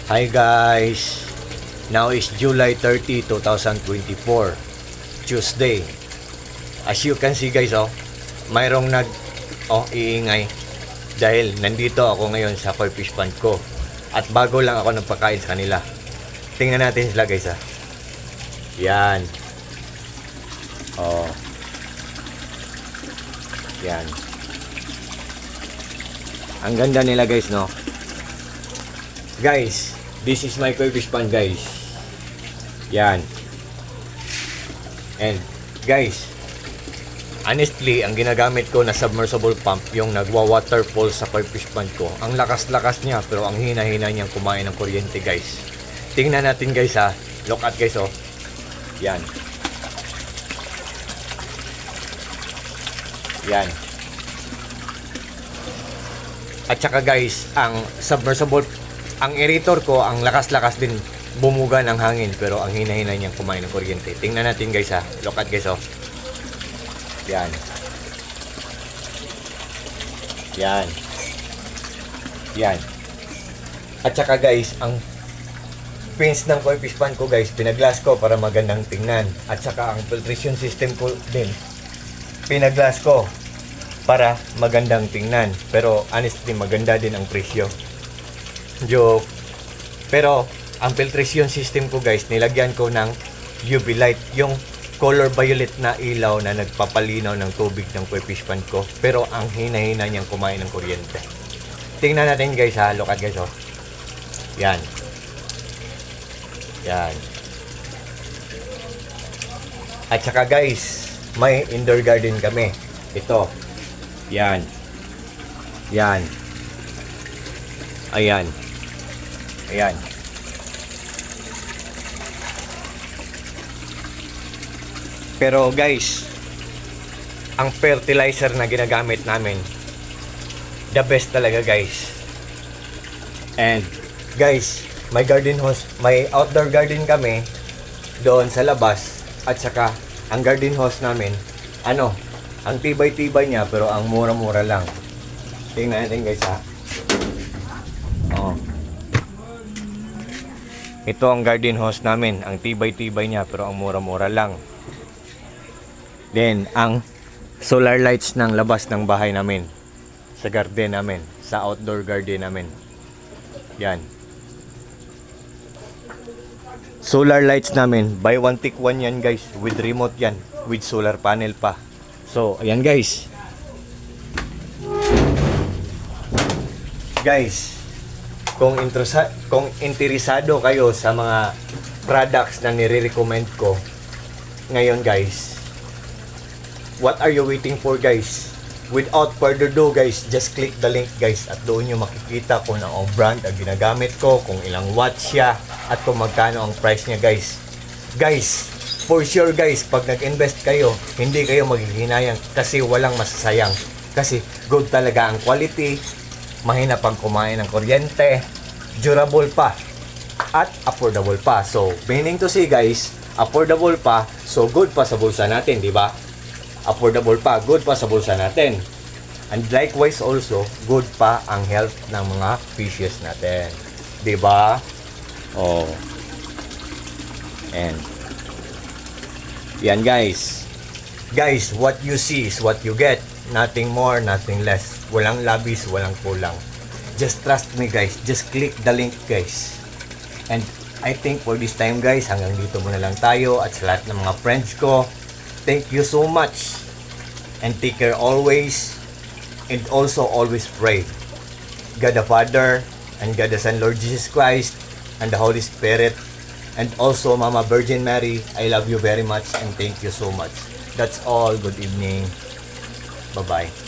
Hi guys! Now is July 30, 2024, Tuesday. As you can see guys, mayroong iingay dahil nandito ako ngayon sa koi fish pond ko at bago lang ako nagpakain sa kanila. Tingnan natin sila guys Yan. Yan. Ang ganda nila guys, no? Guys, this is my koi fish pond guys. Yan. And guys, honestly, ang ginagamit ko na submersible pump, yung nagwa-waterfall sa koi fish pond ko. Ang lakas-lakas niya pero ang hina-hina niyang kumain ng kuryente guys. Tingnan natin guys Look at guys Yan. Yan. At saka guys, ang submersible, ang aerator ko, ang lakas-lakas din bumuga ng hangin pero ang hina-hina niyang kumain ng kuryente. Tingnan natin guys Look at guys Yan. Yan. Yan. At saka guys, ang fins ng koi fish pond ko guys, pinaglas ko para magandang tingnan. At saka ang filtration system ko din, pinaglas ko para magandang tingnan. Pero honestly, maganda din ang presyo. Joke. Pero ang filtration system ko guys, nilagyan ko ng UV light, yung color violet na ilaw na nagpapalinaw ng tubig ng koi fish pond ko. Pero ang hina-hina niyang kumain ng kuryente. Tingnan natin guys Look at guys Yan. Yan. At saka guys, may indoor garden kami. Ito. Yan. Yan. Ayan. Ayan. Pero guys, ang fertilizer na ginagamit namin, the best talaga guys. And guys, may garden hose, may outdoor garden kami doon sa labas. At saka ang garden hose namin, ang tibay-tibay niya pero ang mura-mura lang. Tingnan natin guys Ito ang garden hose namin, ang tibay-tibay niya pero ang mura-mura lang. Then ang solar lights ng labas ng bahay namin, sa garden namin, sa outdoor garden namin. Yan. Solar lights namin, buy one take one yan guys, with remote yan, with solar panel pa. So, ayan guys. Guys, kung interesado kayo sa mga products na nire-recommend ko ngayon guys, what are you waiting for guys? Without further ado guys, just click the link guys at doon nyo makikita kung ang brand ang ginagamit ko, kung ilang watts siya, at kung magkano ang price niya guys. Guys, for sure guys, pag nag-invest kayo, hindi kayo maghihinayang kasi walang masasayang. Kasi good talaga ang quality, mahina pang kumain ng kuryente, durable pa, at affordable pa. So, meaning to say guys, affordable pa, so good pa sa bulsa natin, di ba? Affordable pa, good pa sa bulsa natin. And likewise also, good pa ang health ng mga fishes natin. 'Di ba? And yan guys. Guys, what you see is what you get. Nothing more, nothing less. Walang labis, walang kulang. Just trust me guys. Just click the link guys. And I think for this time guys, hanggang dito muna lang tayo. At sa lahat ng mga friends ko, thank you so much. And take care always. And also always pray. God the Father, and God the Son, Lord Jesus Christ, and the Holy Spirit, and also Mama Virgin Mary, I love you very much and thank you so much. That's all. Good evening. Bye-bye.